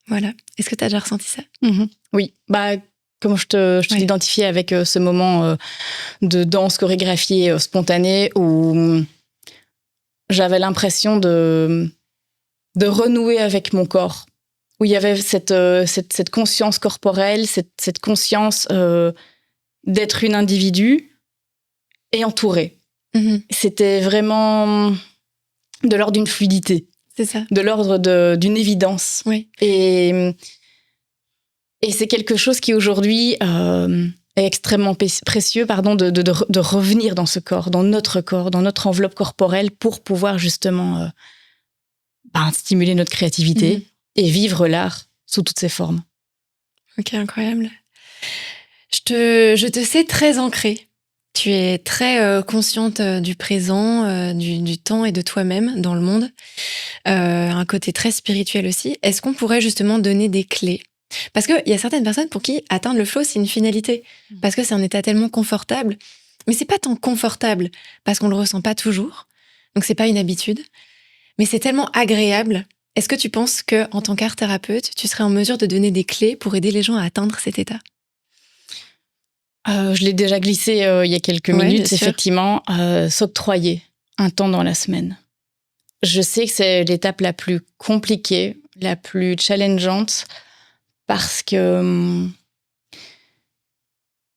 Voilà. Est-ce que tu as déjà ressenti ça ? Oui. Comme je te l'identifiais avec ce moment de danse chorégraphiée spontanée où j'avais l'impression de renouer avec mon corps, où il y avait cette conscience corporelle, cette conscience d'être une individu et entourée. C'était vraiment de l'ordre d'une fluidité. C'est ça. De l'ordre d'une évidence. Oui. Et c'est quelque chose qui aujourd'hui est extrêmement précieux, de revenir dans ce corps, dans notre enveloppe corporelle pour pouvoir justement stimuler notre créativité et vivre l'art sous toutes ses formes. Ok, incroyable. Je te sais très ancrée. Tu es très consciente du présent, du temps et de toi-même dans le monde. Un côté très spirituel aussi. Est-ce qu'on pourrait justement donner des clés ? Parce qu'il y a certaines personnes pour qui atteindre le flow, c'est une finalité. Parce que c'est un état tellement confortable. Mais c'est pas tant confortable parce qu'on le ressent pas toujours. Donc c'est pas une habitude. Mais c'est tellement agréable. Est-ce que tu penses que, en tant qu'art thérapeute, tu serais en mesure de donner des clés pour aider les gens à atteindre cet état ? Je l'ai déjà glissé il y a quelques minutes, effectivement. S'octroyer un temps dans la semaine. Je sais que c'est l'étape la plus compliquée, la plus challengeante, parce que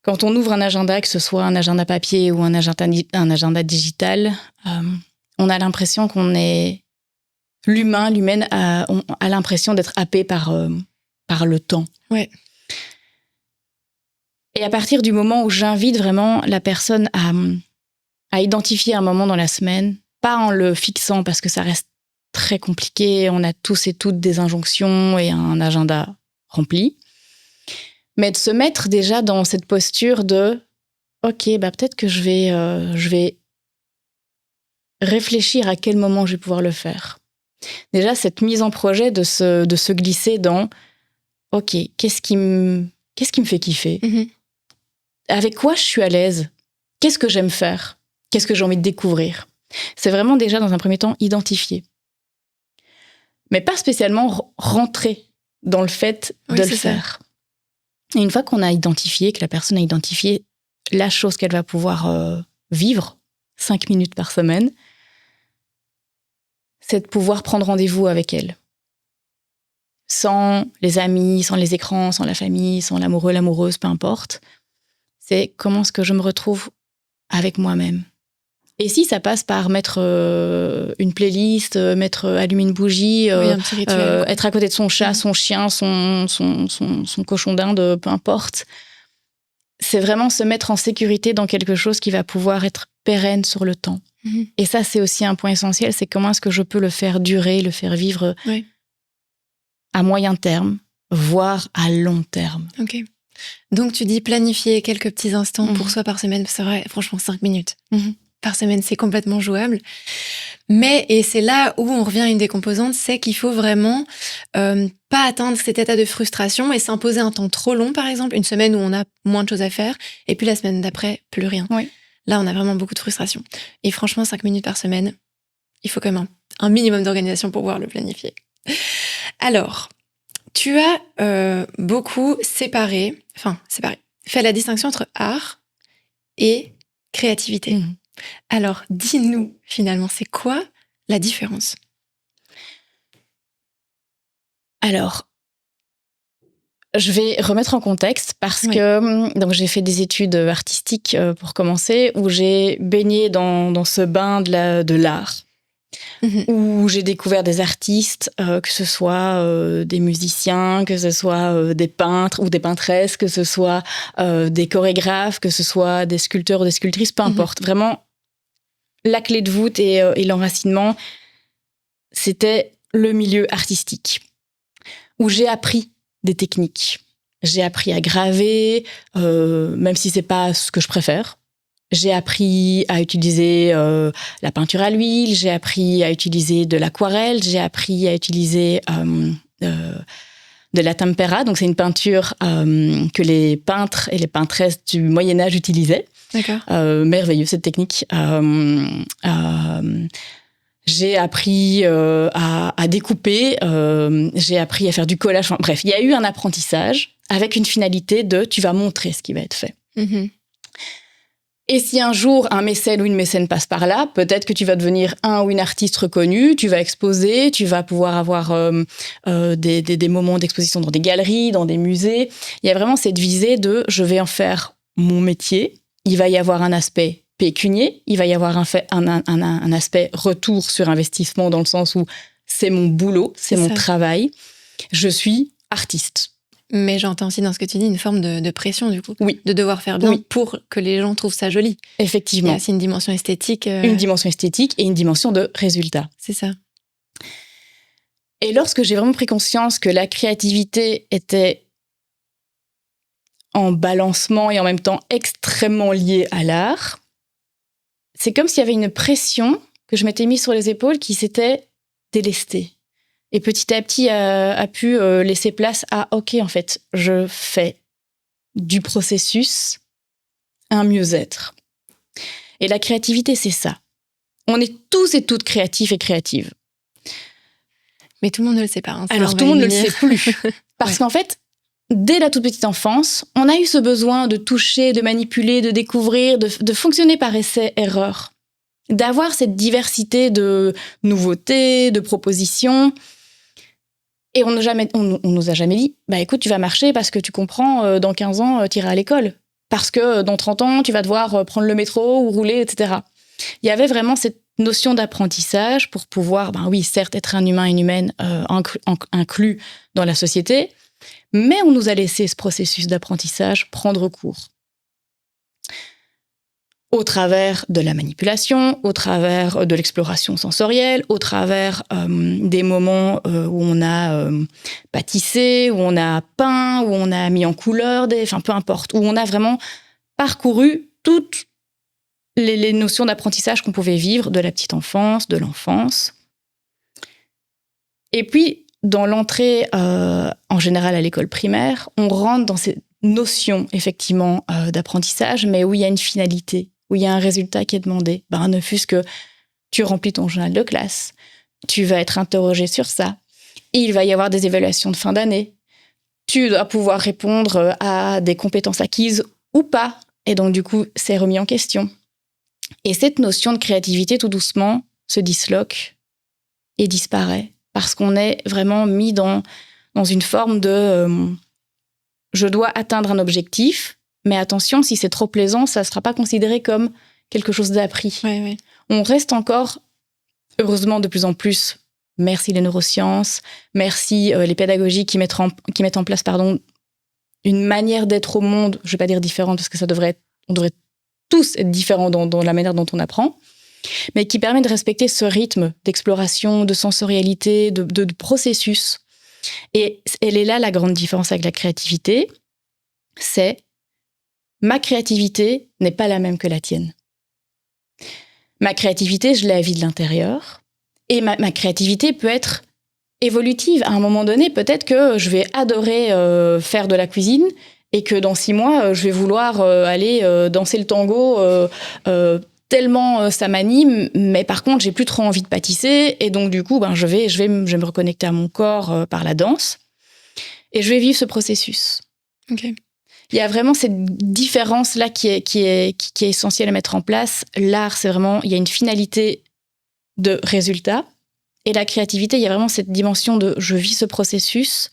quand on ouvre un agenda, que ce soit un agenda papier ou un agenda digital, on a l'impression l'humaine a l'impression d'être happé par le temps. Ouais. Et à partir du moment où j'invite vraiment la personne à identifier un moment dans la semaine, pas en le fixant parce que ça reste très compliqué, on a tous et toutes des injonctions et un agenda rempli, mais de se mettre déjà dans cette posture de ok, peut-être que je vais réfléchir à quel moment je vais pouvoir le faire. Déjà, cette mise en projet de se glisser dans ok, qu'est-ce qui me fait kiffer ? Avec quoi je suis à l'aise ? Qu'est-ce que j'aime faire ? Qu'est-ce que j'ai envie de découvrir ? C'est vraiment déjà, dans un premier temps, identifier. Mais pas spécialement rentrer dans le fait de le faire. Et une fois qu'on a identifié, que la personne a identifié la chose qu'elle va pouvoir vivre, 5 minutes par semaine, c'est de pouvoir prendre rendez-vous avec elle. Sans les amis, sans les écrans, sans la famille, sans l'amoureux, l'amoureuse, peu importe. C'est comment est-ce que je me retrouve avec moi-même. Et si ça passe par mettre une playlist, allumer une bougie, un petit rituel, être à côté de son chat, son chien, son cochon d'Inde, peu importe. C'est vraiment se mettre en sécurité dans quelque chose qui va pouvoir être pérenne sur le temps. Et ça, c'est aussi un point essentiel, c'est comment est-ce que je peux le faire durer, le faire vivre à moyen terme, voire à long terme. Ok. Donc, tu dis planifier quelques petits instants pour soi par semaine. C'est vrai, franchement, 5 minutes par semaine, c'est complètement jouable. Mais, et c'est là où on revient à une des composantes, c'est qu'il faut vraiment pas atteindre cet état de frustration et s'imposer un temps trop long, par exemple, une semaine où on a moins de choses à faire, et puis la semaine d'après, plus rien. Oui. Là, on a vraiment beaucoup de frustration. Et franchement, 5 minutes par semaine, il faut quand même un minimum d'organisation pour pouvoir le planifier. Alors, tu as beaucoup fait la distinction entre art et créativité. Alors, dis-nous, finalement, c'est quoi la différence ? Alors, je vais remettre en contexte parce que donc j'ai fait des études artistiques pour commencer, où j'ai baigné dans ce bain de l'art. Où j'ai découvert des artistes, que ce soit des musiciens, que ce soit des peintres ou des peintresses, que ce soit des chorégraphes, que ce soit des sculpteurs ou des sculptrices, peu importe. Vraiment, la clé de voûte et l'enracinement, c'était le milieu artistique, où j'ai appris des techniques. J'ai appris à graver, même si c'est pas ce que je préfère. J'ai appris à utiliser la peinture à l'huile, j'ai appris à utiliser de l'aquarelle, j'ai appris à utiliser de la tempera. Donc, c'est une peinture que les peintres et les peintresses du Moyen-Âge utilisaient. D'accord. Merveilleux, cette technique. J'ai appris à découper, j'ai appris à faire du collage. Enfin, bref, il y a eu un apprentissage avec une finalité de tu vas montrer ce qui va être fait. Et si un jour un mécène ou une mécène passe par là, peut-être que tu vas devenir un ou une artiste reconnue, tu vas exposer, tu vas pouvoir avoir des moments d'exposition dans des galeries, dans des musées. Il y a vraiment cette visée de je vais en faire mon métier. Il va y avoir un aspect pécunier, il va y avoir un aspect retour sur investissement dans le sens où c'est mon boulot, c'est mon travail. Je suis artiste. Mais j'entends aussi dans ce que tu dis une forme de pression, du coup. Oui. De devoir faire bien pour que les gens trouvent ça joli. Effectivement. Il y a aussi une dimension esthétique. Une dimension esthétique et une dimension de résultat. C'est ça. Et lorsque j'ai vraiment pris conscience que la créativité était en balancement et en même temps extrêmement liée à l'art, c'est comme s'il y avait une pression que je m'étais mise sur les épaules qui s'était délestée. Et petit à petit, a pu laisser place à « Ok, en fait, je fais du processus un mieux-être. » Et la créativité, c'est ça. On est tous et toutes créatifs et créatives. Mais tout le monde ne le sait pas. Hein, alors, tout le monde ne le sait plus. Parce qu'en fait, dès la toute petite enfance, on a eu ce besoin de toucher, de manipuler, de découvrir, de fonctionner par essai-erreur. D'avoir cette diversité de nouveautés, de propositions. Et on nous a jamais dit, bah écoute, tu vas marcher parce que tu comprends, dans 15 ans, tu iras à l'école. Parce que dans 30 ans, tu vas devoir prendre le métro ou rouler, etc. Il y avait vraiment cette notion d'apprentissage pour pouvoir, certes, être un humain et une humaine inclus dans la société, mais on nous a laissé ce processus d'apprentissage prendre cours. Au travers de la manipulation, au travers de l'exploration sensorielle, au travers des moments où on a pâtissé, où on a peint, où on a mis en couleur, peu importe, où on a vraiment parcouru toutes les notions d'apprentissage qu'on pouvait vivre de la petite enfance, de l'enfance. Et puis, dans l'entrée, en général à l'école primaire, on rentre dans ces notions, effectivement, d'apprentissage, mais où il y a une finalité, où il y a un résultat qui est demandé. Ne fût-ce que tu remplis ton journal de classe, tu vas être interrogé sur ça, il va y avoir des évaluations de fin d'année, tu dois pouvoir répondre à des compétences acquises ou pas, et donc du coup, c'est remis en question. Et cette notion de créativité, tout doucement, se disloque et disparaît. Parce qu'on est vraiment mis dans une forme de je dois atteindre un objectif, mais attention, si c'est trop plaisant, ça ne sera pas considéré comme quelque chose d'appris. Ouais. On reste encore, heureusement, de plus en plus, merci les neurosciences, merci les pédagogies qui mettent en place une manière d'être au monde, je ne vais pas dire différente, parce que on devrait tous être différents dans la manière dont on apprend, mais qui permet de respecter ce rythme d'exploration, de sensorialité, de processus. Et elle est là la grande différence avec la créativité, c'est ma créativité n'est pas la même que la tienne. Ma créativité, je la vis de l'intérieur, et ma créativité peut être évolutive. À un moment donné, peut-être que je vais adorer faire de la cuisine, et que dans 6 mois, je vais vouloir aller danser le tango tellement ça m'anime, mais par contre, j'ai plus trop envie de pâtisser, et donc du coup, je vais me reconnecter à mon corps par la danse, et je vais vivre ce processus. Ok. Il y a vraiment cette différence-là qui est essentielle à mettre en place. L'art, c'est vraiment, il y a une finalité de résultat, et la créativité, il y a vraiment cette dimension de je vis ce processus,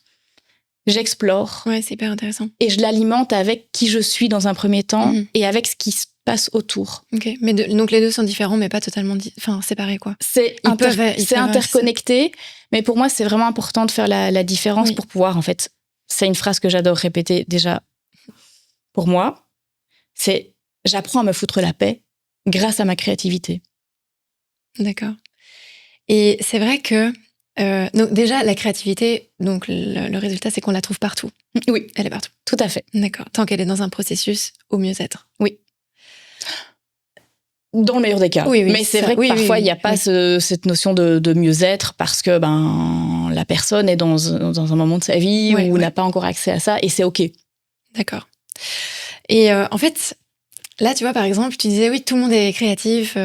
j'explore. Ouais, c'est hyper intéressant. Et je l'alimente avec qui je suis dans un premier temps et avec ce qui se passe autour. Ok, mais donc les deux sont différents, mais pas totalement séparés, quoi. C'est interconnecté, mais pour moi, c'est vraiment important de faire la différence pour pouvoir, en fait, c'est une phrase que j'adore répéter déjà pour moi, c'est j'apprends à me foutre la paix grâce à ma créativité. D'accord. Et c'est vrai que donc déjà, la créativité, donc le résultat, c'est qu'on la trouve partout. Oui. Elle est partout. Tout à fait. D'accord. Tant qu'elle est dans un processus, au mieux-être. Oui. Dans le meilleur des cas. Oui, mais c'est vrai que parfois, il n'y a pas cette notion de mieux-être parce que la personne est dans un moment de sa vie où n'a pas encore accès à ça, et c'est OK. D'accord. Et en fait, là, tu vois, par exemple, tu disais, oui, tout le monde est créatif.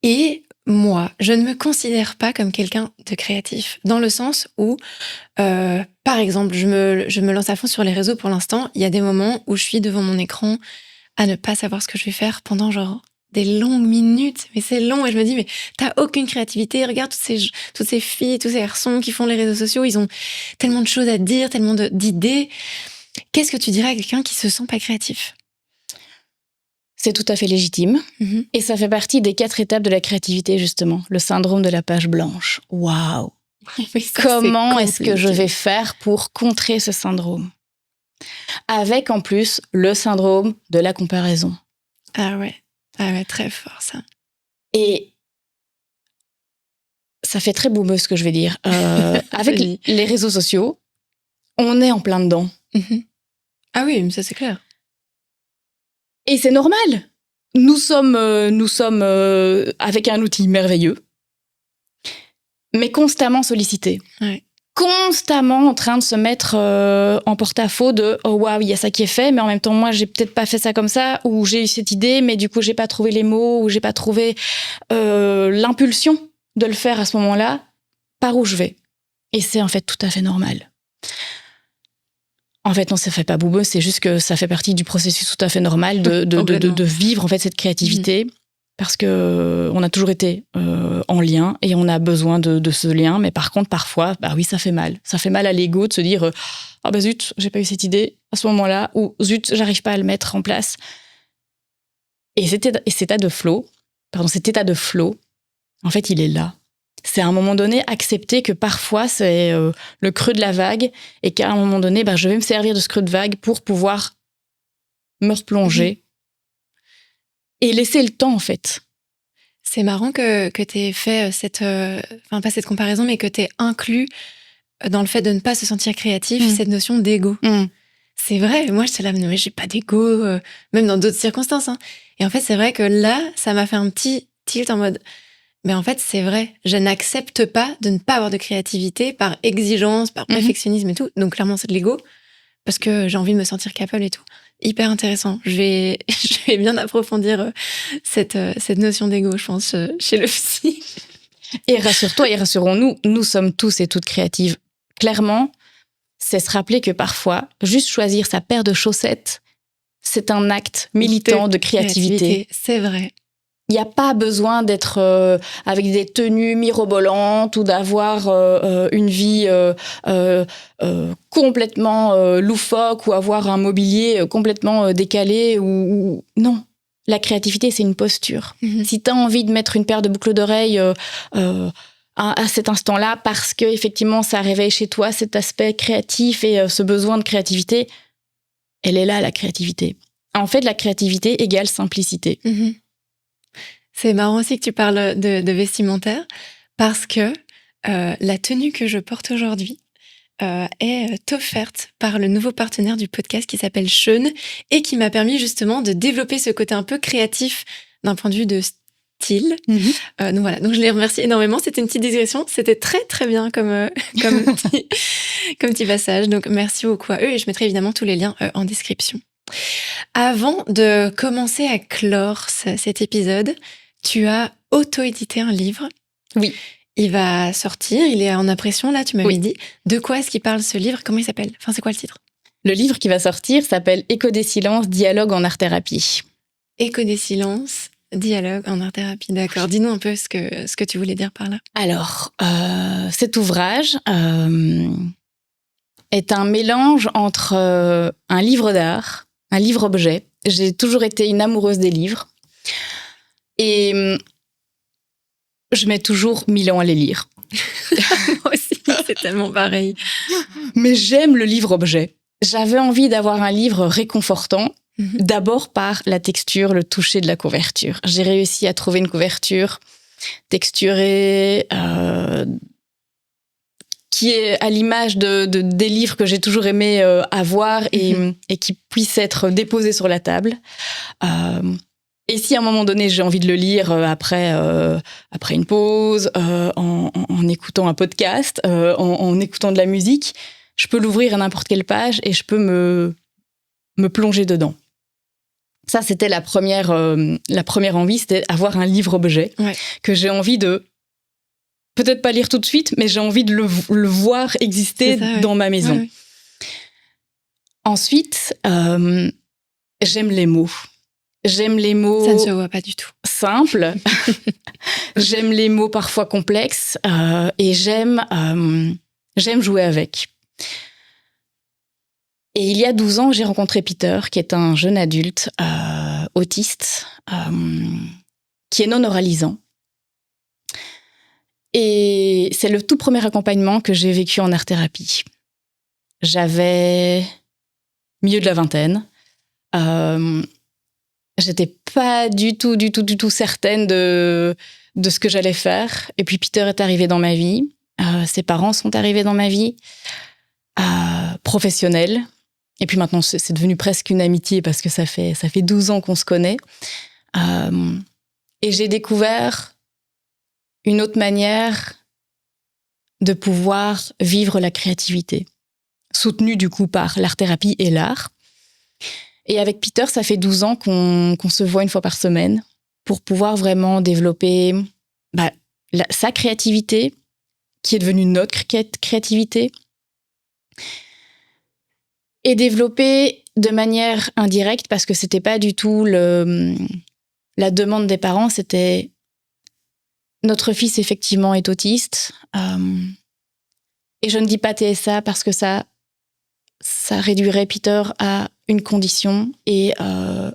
Et moi, je ne me considère pas comme quelqu'un de créatif, dans le sens où, par exemple, je me lance à fond sur les réseaux pour l'instant. Il y a des moments où je suis devant mon écran à ne pas savoir ce que je vais faire pendant genre des longues minutes. Mais c'est long, et je me dis, mais t'as aucune créativité. Regarde toutes ces filles, tous ces garçons qui font les réseaux sociaux, ils ont tellement de choses à dire, tellement d'idées. Qu'est-ce que tu dirais à quelqu'un qui se sent pas créatif ? C'est tout à fait légitime. Et ça fait partie des 4 étapes de la créativité, justement. Le syndrome de la page blanche. Waouh! Comment est-ce que je vais faire pour contrer ce syndrome ? Avec, en plus, le syndrome de la comparaison. Ah ouais, très fort, ça. Et ça fait très boumeux, ce que je vais dire. Avec les réseaux sociaux, on est en plein dedans. Ah oui, mais ça, c'est clair. Et c'est normal. Nous sommes avec un outil merveilleux, mais constamment sollicités. Ouais. Constamment en train de se mettre en porte-à-faux de « Oh waouh, il y a ça qui est fait, mais en même temps, moi, j'ai peut-être pas fait ça comme ça, ou j'ai eu cette idée, mais du coup, j'ai pas trouvé les mots, ou j'ai pas trouvé l'impulsion de le faire à ce moment-là. Par où je vais ?» Et c'est en fait tout à fait normal. En fait, non, ça fait pas boubeux, c'est juste que ça fait partie du processus tout à fait normal de vivre en fait cette créativité, parce que on a toujours été en lien et on a besoin de ce lien. Mais par contre, parfois, oui, ça fait mal. Ça fait mal à l'ego de se dire zut, j'ai pas eu cette idée à ce moment-là, ou zut, j'arrive pas à le mettre en place. Et cet état de flow, en fait, il est là. C'est à un moment donné accepter que parfois c'est le creux de la vague, et qu'à un moment donné, je vais me servir de ce creux de vague pour pouvoir me replonger et laisser le temps, en fait. C'est marrant que t'aies fait pas cette comparaison, mais que t'aies inclus dans le fait de ne pas se sentir créatif cette notion d'ego. C'est vrai, moi j'étais là, mais j'ai pas d'ego, même dans d'autres circonstances. Et en fait, c'est vrai que là, ça m'a fait un petit tilt en mode... Mais en fait, c'est vrai, je n'accepte pas de ne pas avoir de créativité par exigence, par perfectionnisme et tout. Donc clairement, c'est de l'ego, parce que j'ai envie de me sentir capable et tout. Hyper intéressant. Je vais bien approfondir cette notion d'ego, je pense, chez le psy. Et rassure-toi et rassurons-nous, nous sommes tous et toutes créatives. Clairement, c'est se rappeler que parfois, juste choisir sa paire de chaussettes c'est un acte militant de créativité. C'est vrai. Il n'y a pas besoin d'être avec des tenues mirobolantes ou d'avoir une vie complètement loufoque ou avoir un mobilier complètement décalé. Non, la créativité, c'est une posture. Mm-hmm. Si tu as envie de mettre une paire de boucles d'oreilles à cet instant-là, parce que effectivement, ça réveille chez toi cet aspect créatif et ce besoin de créativité, elle est là, la créativité. En fait, la créativité égale simplicité. Mm-hmm. C'est marrant aussi que tu parles de vestimentaire parce que la tenue que je porte aujourd'hui est offerte par le nouveau partenaire du podcast qui s'appelle Sean et qui m'a permis justement de développer ce côté un peu créatif d'un point de vue de style. Mm-hmm. Donc voilà, donc je les remercie énormément. C'était une petite digression, c'était très très bien comme petit passage. Donc merci beaucoup à eux et je mettrai évidemment tous les liens en description. Avant de commencer à clore cet épisode, tu as auto-édité un livre. Oui. Il va sortir, il est en impression là, tu m'avais dit. De quoi est-ce qu'il parle ce livre? Comment il s'appelle? Enfin, c'est quoi le titre? Le livre qui va sortir s'appelle Écho des silences, dialogue en art-thérapie. Écho des silences, dialogue en art-thérapie. D'accord. Dis-nous un peu ce que tu voulais dire par là. Alors, cet ouvrage est un mélange entre un livre d'art, un livre-objet. J'ai toujours été une amoureuse des livres. Et je mets toujours 1000 ans à les lire. Moi aussi, c'est tellement pareil. Mais j'aime le livre-objet. J'avais envie d'avoir un livre réconfortant, d'abord par la texture, le toucher de la couverture. J'ai réussi à trouver une couverture texturée, qui est à l'image des livres que j'ai toujours aimé avoir et qui puisse être déposé sur la table. Et si à un moment donné, j'ai envie de le lire après une pause, en écoutant un podcast, en écoutant de la musique, je peux l'ouvrir à n'importe quelle page et je peux me plonger dedans. Ça, c'était la première envie, c'était avoir un livre-objet que j'ai envie de peut-être pas lire tout de suite, mais j'ai envie de le voir exister dans ma maison. Ouais. Ensuite, j'aime les mots. J'aime les mots... Ça ne se voit pas du tout. Simples. J'aime les mots parfois complexes et j'aime jouer avec. Et il y a 12 ans, j'ai rencontré Peter, qui est un jeune adulte autiste, qui est non-oralisant. Et c'est le tout premier accompagnement que j'ai vécu en art-thérapie. J'avais milieu de la vingtaine. J'étais pas du tout certaine de ce que j'allais faire. Et puis Peter est arrivé dans ma vie. Ses parents sont arrivés dans ma vie. Professionnelle. Et puis maintenant, c'est devenu presque une amitié parce que ça fait 12 ans qu'on se connaît. Et j'ai découvert une autre manière de pouvoir vivre la créativité, soutenue du coup par l'art-thérapie et l'art. Et avec Peter, ça fait 12 ans qu'on se voit une fois par semaine pour pouvoir vraiment développer sa créativité, qui est devenue notre créativité, et développer de manière indirecte, parce que c'était pas du tout la demande des parents, c'était notre fils effectivement est autiste, et je ne dis pas TSA parce que ça réduirait Peter à une condition et à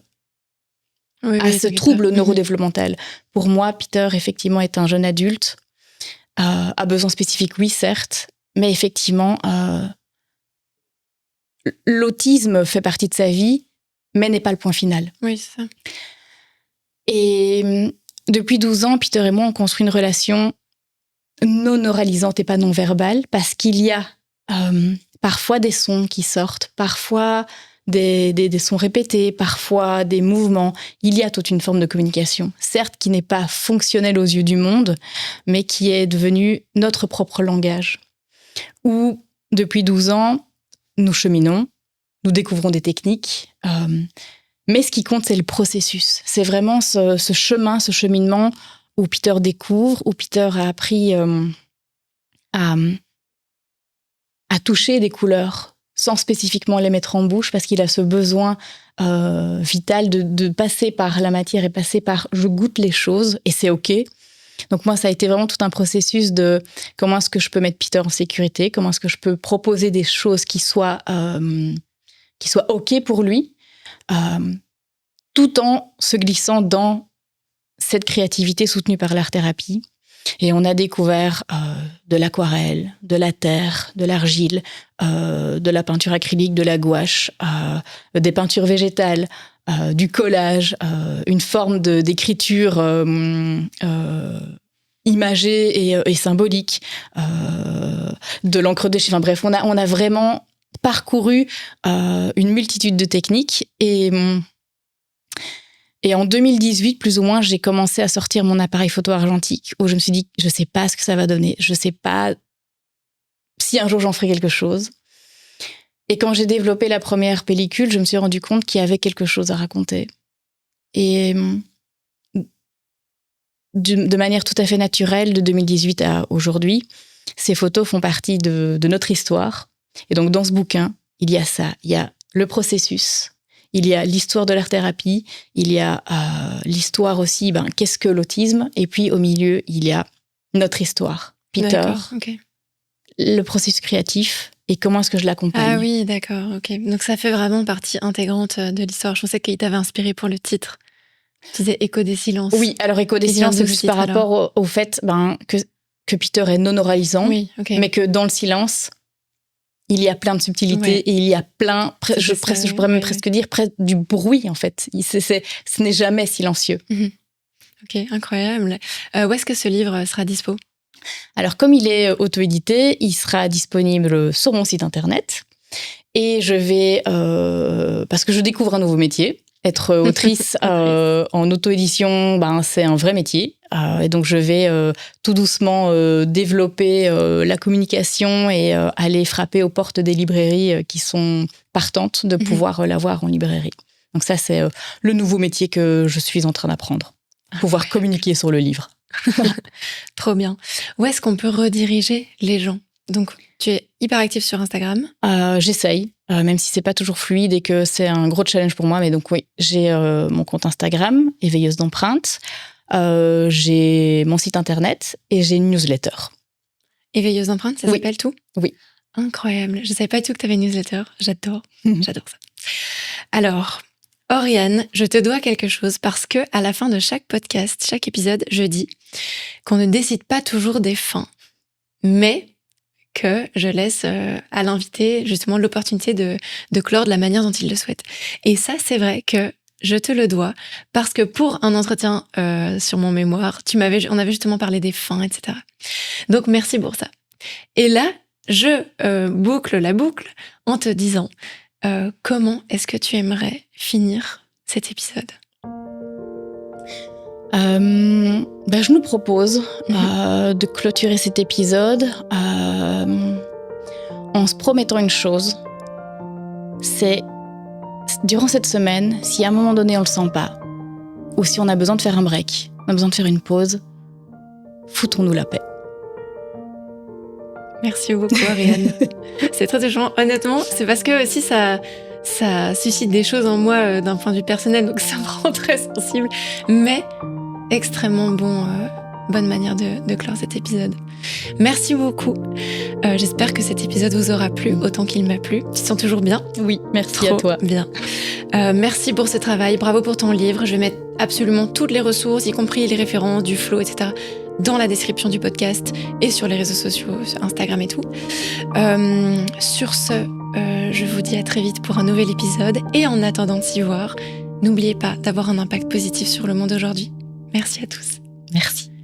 ce trouble neurodéveloppemental. Pour moi, Peter effectivement est un jeune adulte, a besoin spécifiques, oui certes, mais effectivement l'autisme fait partie de sa vie, mais n'est pas le point final. Oui, c'est ça. Et depuis 12 ans, Peter et moi, on construit une relation non oralisante et pas non verbale, parce qu'il y a parfois des sons qui sortent, parfois des sons répétés, parfois des mouvements. Il y a toute une forme de communication, certes qui n'est pas fonctionnelle aux yeux du monde, mais qui est devenue notre propre langage. Où, depuis 12 ans, nous cheminons, nous découvrons des techniques, mais ce qui compte, c'est le processus. C'est vraiment ce chemin, ce cheminement où Peter découvre, où Peter a appris à toucher des couleurs sans spécifiquement les mettre en bouche, parce qu'il a ce besoin vital de passer par la matière et passer par « je goûte les choses » et c'est OK. Donc moi, ça a été vraiment tout un processus de comment est-ce que je peux mettre Peter en sécurité, comment est-ce que je peux proposer des choses qui soient OK pour lui, tout en se glissant dans cette créativité soutenue par l'art-thérapie. Et on a découvert de l'aquarelle, de la terre, de l'argile, de la peinture acrylique, de la gouache, des peintures végétales, du collage, une forme d'écriture imagée et symbolique, de l'encre déchirée. Enfin bref, on a vraiment parcouru une multitude de techniques et en 2018, plus ou moins, j'ai commencé à sortir mon appareil photo argentique où je me suis dit, je ne sais pas ce que ça va donner. Je ne sais pas si un jour j'en ferai quelque chose. Et quand j'ai développé la première pellicule, je me suis rendu compte qu'il y avait quelque chose à raconter. Et de manière tout à fait naturelle, de 2018 à aujourd'hui, ces photos font partie de notre histoire. Et donc, dans ce bouquin, il y a ça. Il y a le processus. Il y a l'histoire de l'art-thérapie, il y a l'histoire aussi, qu'est-ce que l'autisme, et puis au milieu, il y a notre histoire, Peter, okay. Le processus créatif, et comment est-ce que je l'accompagne. Ah oui, d'accord, ok. Donc ça fait vraiment partie intégrante de l'histoire. Je pensais qu'il t'avait inspiré pour le titre. Tu disais Écho des silences. Oui, alors Écho des silences, c'est juste par rapport au fait que Peter est non-oralisant, oui, okay. Mais que dans le silence, il y a plein de subtilités et il y a plein, je pourrais même presque dire, du bruit en fait. Ce n'est jamais silencieux. Ok, incroyable. Où est-ce que ce livre sera dispo ? Alors comme il est auto-édité, il sera disponible sur mon site internet et je vais, parce que je découvre un nouveau métier, être autrice en auto-édition, c'est un vrai métier. Et donc, je vais tout doucement développer la communication et aller frapper aux portes des librairies qui sont partantes de pouvoir l'avoir en librairie. Donc ça, c'est le nouveau métier que je suis en train d'apprendre. Pouvoir communiquer sur le livre. Trop bien. Où est-ce qu'on peut rediriger les gens ? Donc, tu es hyper active sur Instagram ? J'essaye, même si c'est pas toujours fluide et que c'est un gros challenge pour moi. Mais donc oui, j'ai mon compte Instagram, Éveilleuse d'empreintes. J'ai mon site internet et j'ai une newsletter. Éveilleuse d'empreintes, ça s'appelle tout ? Oui. Incroyable. Je savais pas du tout que tu avais une newsletter. J'adore. J'adore ça. Alors, Oriane, je te dois quelque chose parce que à la fin de chaque podcast, chaque épisode, je dis qu'on ne décide pas toujours des fins, mais que je laisse à l'invité justement l'opportunité de clore de la manière dont il le souhaite. Et ça, c'est vrai que je te le dois parce que pour un entretien sur mon mémoire, on avait justement parlé des fins, etc. Donc, merci pour ça. Et là, je boucle la boucle en te disant comment est-ce que tu aimerais finir cet épisode ? Je nous propose de clôturer cet épisode en se promettant une chose. C'est, durant cette semaine, si à un moment donné on le sent pas, ou si on a besoin de faire un break, on a besoin de faire une pause, foutons-nous la paix. Merci beaucoup, Ariane. C'est très touchant. Honnêtement, c'est parce que aussi ça suscite des choses en moi d'un point de vue personnel, donc ça me rend très sensible. Mais extrêmement bonne manière de clore cet épisode. Merci beaucoup. J'espère que cet épisode vous aura plu autant qu'il m'a plu. Tu te sens toujours bien ? Oui, merci Trop à toi. Bien. Merci pour ce travail. Bravo pour ton livre. Je vais mettre absolument toutes les ressources, y compris les références du flow, etc., dans la description du podcast et sur les réseaux sociaux, sur Instagram et tout. Sur ce, je vous dis à très vite pour un nouvel épisode. Et en attendant de s'y voir, n'oubliez pas d'avoir un impact positif sur le monde aujourd'hui. Merci à tous. Merci.